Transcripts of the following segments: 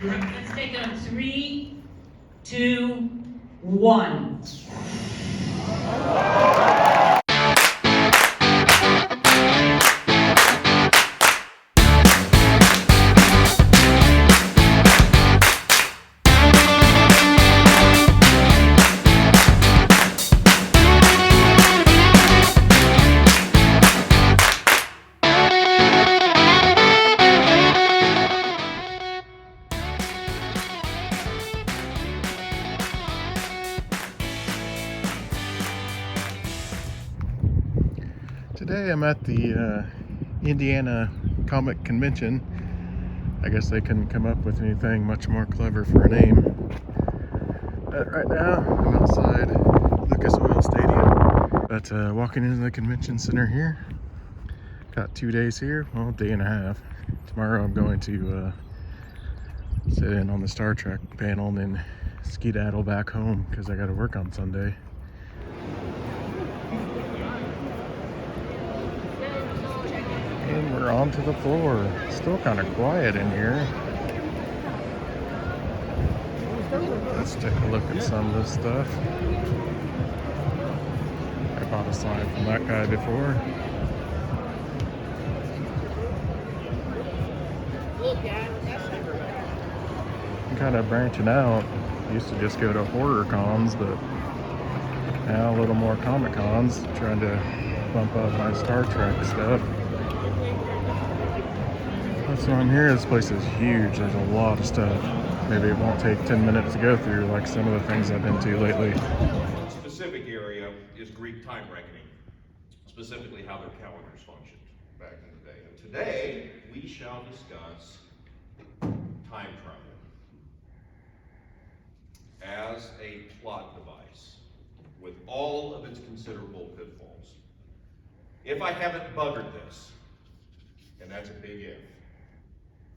Let's take it on 3, 2, 1. Today I'm at the Indiana Comic Convention. I guess they couldn't come up with anything much more clever for a name. But right now I'm outside Lucas Oil Stadium. But walking into the convention center here. Got 2 days here, well, day and a half. Tomorrow I'm going to sit in on the Star Trek panel and then skedaddle back home because I got to work on Sunday. And we're onto the floor. Still kind of quiet in here. Let's take a look at some of this stuff. I bought a sign from that guy before. I'm kind of branching out. Used to just go to horror cons, but now a little more comic cons. Trying to bump up my Star Trek stuff. That's why I'm here. This place is huge. There's a lot of stuff. Maybe it won't take 10 minutes to go through like some of the things I've been to lately. One specific area is Greek time reckoning, specifically how their calendars functioned back in the day. And today, we shall discuss time travel as a plot device with all of its considerable pitfalls. If I haven't buggered this, and that's a big if,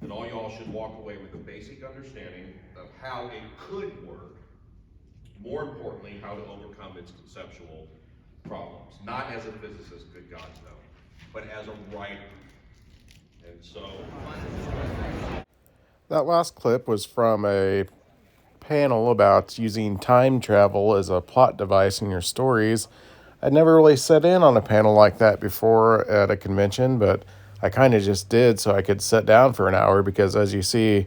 then all y'all should walk away with a basic understanding of how it could work, more importantly, how to overcome its conceptual problems. Not as a physicist, good God, no, but as a writer. And so... That last clip was from a panel about using time travel as a plot device in your stories. I'd never really sat in on a panel like that before at a convention, but I kind of just did so I could sit down for an hour because, as you see,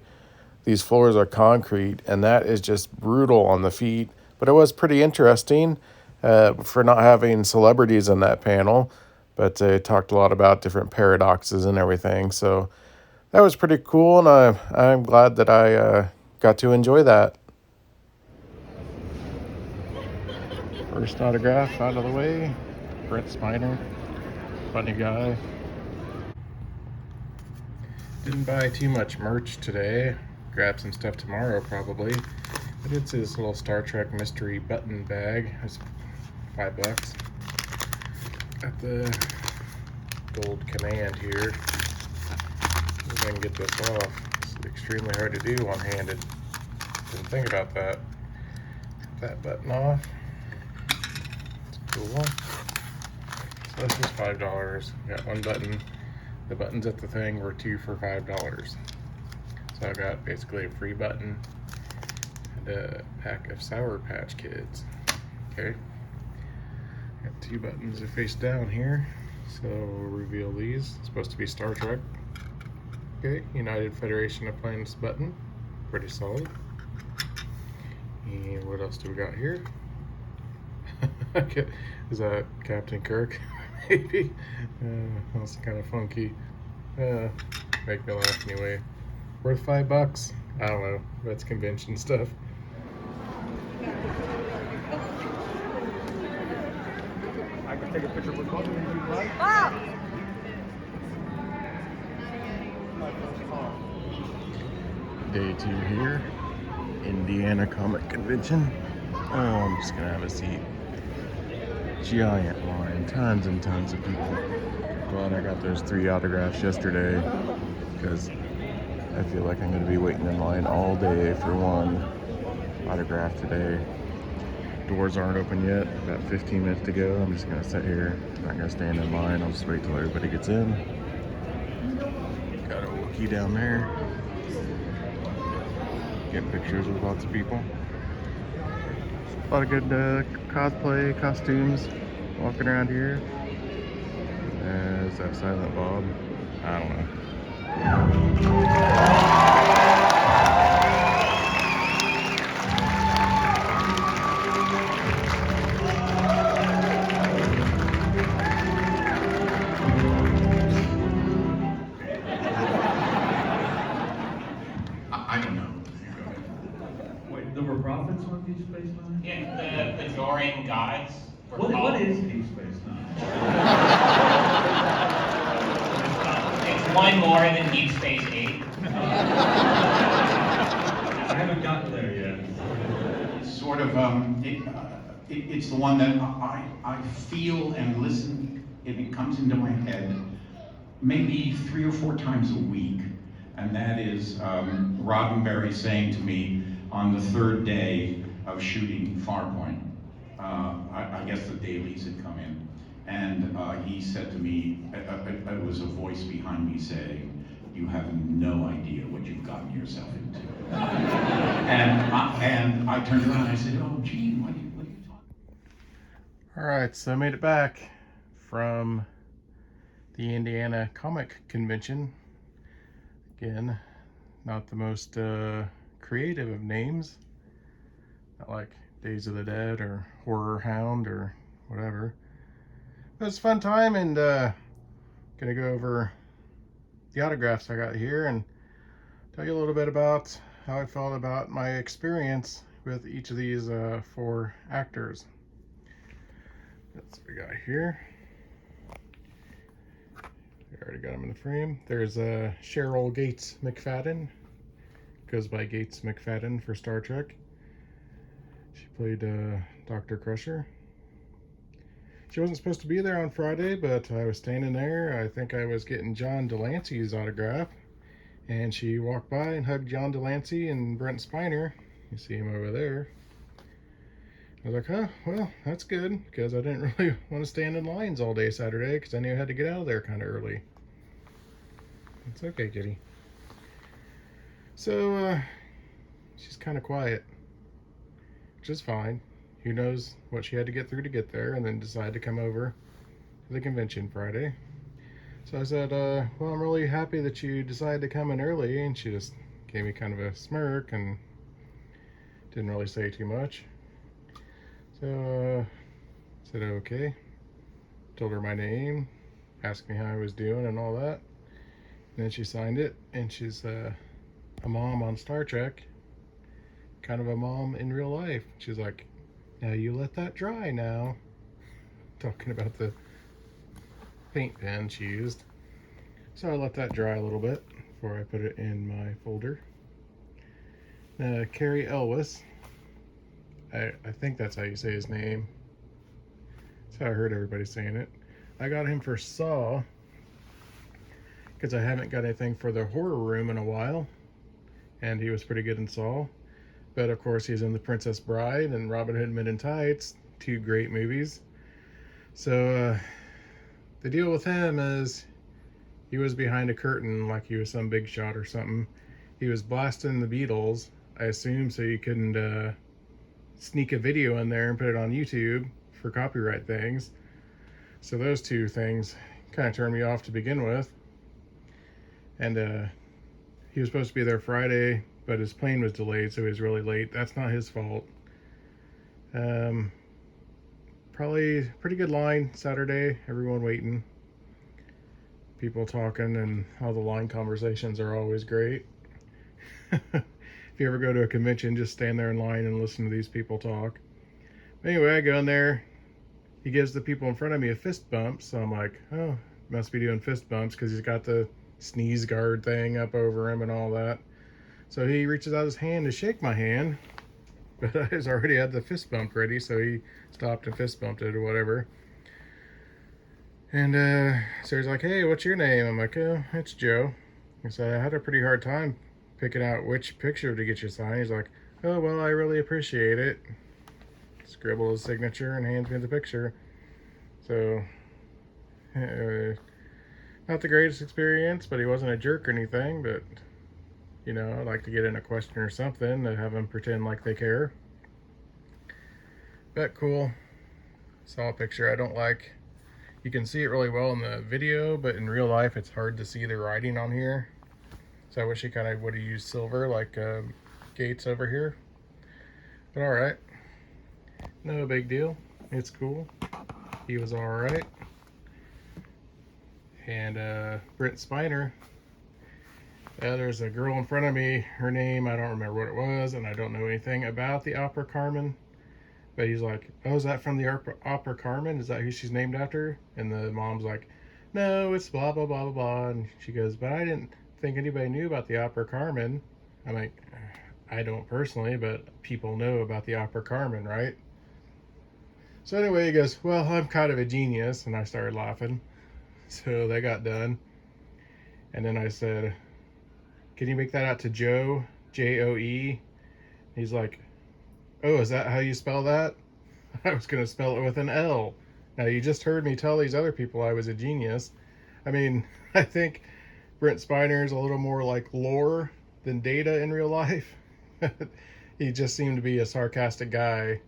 these floors are concrete and that is just brutal on the feet. But it was pretty interesting for not having celebrities in that panel, but they talked a lot about different paradoxes and everything. So that was pretty cool, and I'm glad that I got to enjoy that. First autograph out of the way. Brent Spiner, funny guy. Didn't buy too much merch today. Grab some stuff tomorrow probably. I did see this little Star Trek mystery button bag. It's $5. Got the gold command here. See if I can get this off. It's extremely hard to do one-handed. Didn't think about that. Get that button off. It's cool. So this is $5. Got one button. The buttons at the thing were 2 for $5. So I got basically a free button and a pack of Sour Patch Kids. Okay. Got 2 buttons are face down here. So we'll reveal these. It's supposed to be Star Trek. Okay, United Federation of Planets button. Pretty solid. And what else do we got here? Okay. Is that Captain Kirk? Maybe. That's kind of funky. Make me laugh anyway. Worth $5? I don't know. That's convention stuff. I can take a picture with both of you. Day 2 here. Indiana Comic Convention. Oh, I'm just gonna have a seat. Giant line, tons and tons of people. Glad I got those 3 autographs yesterday because I feel like I'm going to be waiting in line all day for one autograph today. Doors aren't open yet, about 15 minutes to go. I'm just going to sit here. I'm not going to stand in line. I'll just wait till everybody gets in. Got a Wookiee down there. get pictures with lots of people. A lot of good cosplay costumes walking around here. Is that Silent Bob? I don't know. I don't know. Wait, there were prophets on Deep Space Nine? Yeah, the Bajorian gods. were What called- is Deep Space Nine? It's one more than Deep Space 8. I haven't gotten there yet. It's sort of, it's the one that I feel and listen, it comes into my head maybe 3 or 4 times a week. And that is Roddenberry saying to me on the 3rd day of shooting Farpoint, I guess the dailies had come in, and he said to me, it was a voice behind me saying, "You have no idea what you've gotten yourself into." and I turned around and I said, "Oh, Gene, what are you talking about?" All right, so I made it back from the Indiana Comic Convention. Again, not the most creative of names. Not like Days of the Dead or Horror Hound or whatever. But it was a fun time, and gonna go over the autographs I got here and tell you a little bit about how I felt about my experience with each of these 4 actors. That's what we got here. I already got him in the frame. There's Cheryl Gates McFadden. Goes by Gates McFadden for Star Trek. She played Dr. Crusher. She wasn't supposed to be there on Friday, but I was standing there. I think I was getting John Delancey's autograph. And she walked by and hugged John Delancey and Brent Spiner. You see him over there. I was like, huh, well, that's good, because I didn't really want to stand in lines all day Saturday, because I knew I had to get out of there kind of early. It's okay, kitty. So, she's kind of quiet, which is fine. Who knows what she had to get through to get there, and then decided to come over to the convention Friday. So I said, well, I'm really happy that you decided to come in early, and she just gave me kind of a smirk and didn't really say too much. So said okay, told her my name, asked me how I was doing and all that. And then she signed it, and she's a mom on Star Trek, kind of a mom in real life. She's like, now you let that dry now. Talking about the paint pen she used. So I let that dry a little bit before I put it in my folder. Carey Elwes. I think that's how you say his name. That's how I heard everybody saying it. I got him for Saw, because I haven't got anything for the horror room in a while, and he was pretty good in Saw. But of course he's in The Princess Bride and Robin Hood Men in Tights, 2 great movies. So the deal with him is he was behind a curtain like he was some big shot or something. He was blasting the Beatles, I assume, so you couldn't sneak a video in there and put it on YouTube for copyright things. So those 2 things kind of turned me off to begin with. And he was supposed to be there Friday, but his plane was delayed, so he was really late. That's not his fault. Probably pretty good line Saturday, everyone waiting, people talking, and all the line conversations are always great. If you ever go to a convention, just stand there in line and listen to these people talk. Anyway, I go in there. He gives the people in front of me a fist bump, so I'm like, oh, must be doing fist bumps, because he's got the sneeze guard thing up over him and all that. So he reaches out his hand to shake my hand, but I was already had the fist bump ready, so he stopped and fist bumped it or whatever. And so he's like, hey, what's your name? I'm like, oh, it's Joe. He said, I had a pretty hard time picking out which picture to get you signed. He's like, oh, well, I really appreciate it. Scribble his signature and hands me the picture. So, not the greatest experience, but he wasn't a jerk or anything, but You know, I'd like to get in a question or something to have them pretend like they care. But cool. Saw a picture I don't like. You can see it really well in the video, but in real life it's hard to see the writing on here. So I wish he kind of would have used silver like Gates over here. But alright. No big deal. It's cool. He was alright. And Brent Spiner. There's a girl in front of me. Her name, I don't remember what it was, and I don't know anything about the Opera Carmen. But he's like, oh, is that from the Opera Carmen? Is that who she's named after? And the mom's like, no, it's blah, blah, blah, blah, blah. And she goes, but I didn't think anybody knew about the Opera Carmen. I'm like, I don't personally, but people know about the Opera Carmen, right? So anyway, he goes, well, I'm kind of a genius. And I started laughing. So they got done. And then I said, can you make that out to Joe? Joe? He's like, oh, is that how you spell that? I was going to spell it with an L. Now, you just heard me tell these other people I was a genius. I mean, I think Brent Spiner is a little more like lore than Data in real life. He just seemed to be a sarcastic guy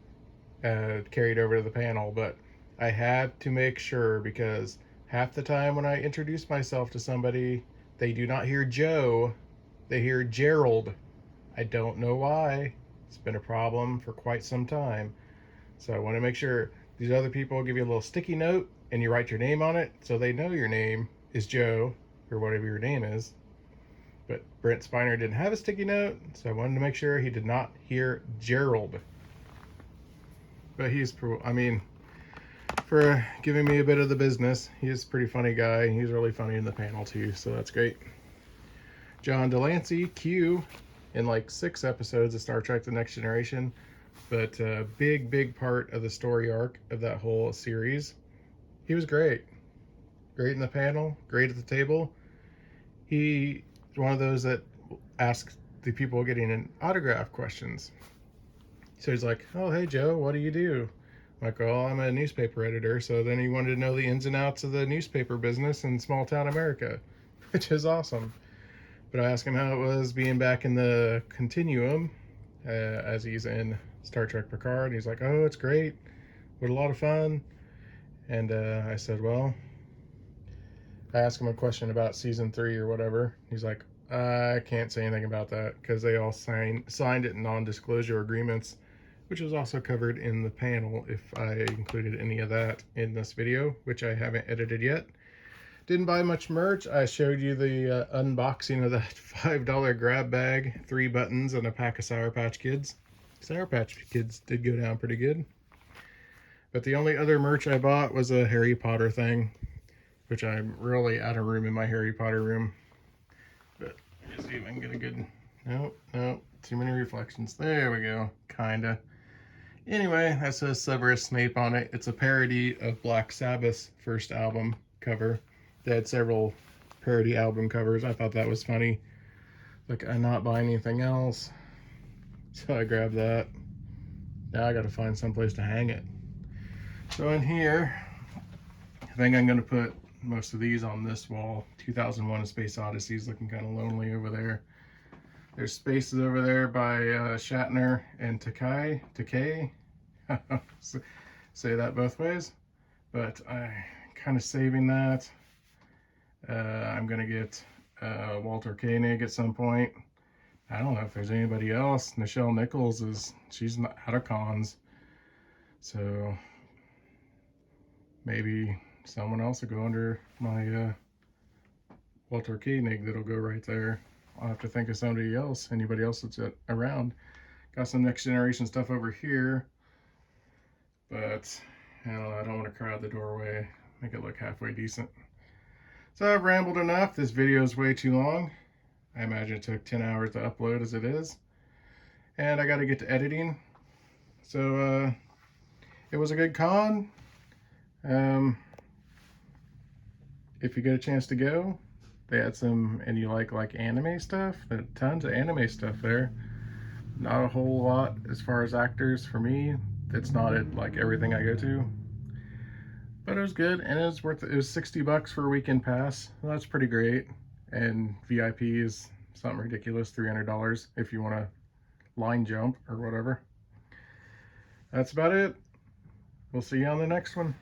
carried over to the panel. But I had to make sure, because half the time when I introduce myself to somebody, they do not hear Joe. They hear Gerald. I don't know why. It's been a problem for quite some time. So I want to make sure these other people give you a little sticky note and you write your name on it so they know your name is Joe or whatever your name is. But Brent Spiner didn't have a sticky note, so I wanted to make sure he did not hear Gerald. But he's, I mean, for giving me a bit of the business, he's a pretty funny guy. He's really funny in the panel too, so that's great. John Lancie, Q, in like 6 episodes of Star Trek The Next Generation, but a big part of the story arc of that whole series. He was great. Great in the panel, great at the table. He's one of those that asks the people getting an autograph questions. So he's like, oh, hey, Joe, what do you do? I'm like, oh, I'm a newspaper editor. So then he wanted to know the ins and outs of the newspaper business in small town America, which is awesome. But I asked him how it was being back in the continuum as he's in Star Trek Picard. He's like, oh, it's great. What a lot of fun. And I said, well, I asked him a question about season 3 or whatever. He's like, I can't say anything about that because they all signed it in non-disclosure agreements, which was also covered in the panel if I included any of that in this video, which I haven't edited yet. Didn't buy much merch. I showed you the unboxing of that $5 grab bag, 3 buttons, and a pack of Sour Patch Kids. Sour Patch Kids did go down pretty good. But the only other merch I bought was a Harry Potter thing, which I'm really out of room in my Harry Potter room. But let me see if I can get a good... Nope, too many reflections. There we go, kinda. Anyway, that says Severus Snape on it. It's a parody of Black Sabbath's first album cover. They had several parody album covers. I thought that was funny. Like, I'm not buying anything else. So I grabbed that. Now I gotta find someplace to hang it. So in here, I think I'm gonna put most of these on this wall. 2001: A Space Odyssey is looking kind of lonely over there. There's spaces over there by Shatner and Takei. Say that both ways. But I'm kind of saving that. I'm gonna get Walter Koenig at some point. I don't know if there's anybody else. Nichelle Nichols she's not out of cons, so maybe someone else will go under my Walter Koenig that'll go right there. I'll have to think of somebody else, anybody else that's around. Got some Next Generation stuff over here, but I don't want to crowd the doorway, make it look halfway decent. So I've rambled enough. This video is way too long. I imagine it took 10 hours to upload as it is. And I got to get to editing. So it was a good con. If you get a chance to go, they had some, and you like anime stuff, there are tons of anime stuff there. Not a whole lot as far as actors for me. It's not at like everything I go to. But it was good, and it was $60 for a weekend pass. Well, that's pretty great. And VIP is something ridiculous, $300 if you want to line jump or whatever. That's about it. We'll see you on the next one.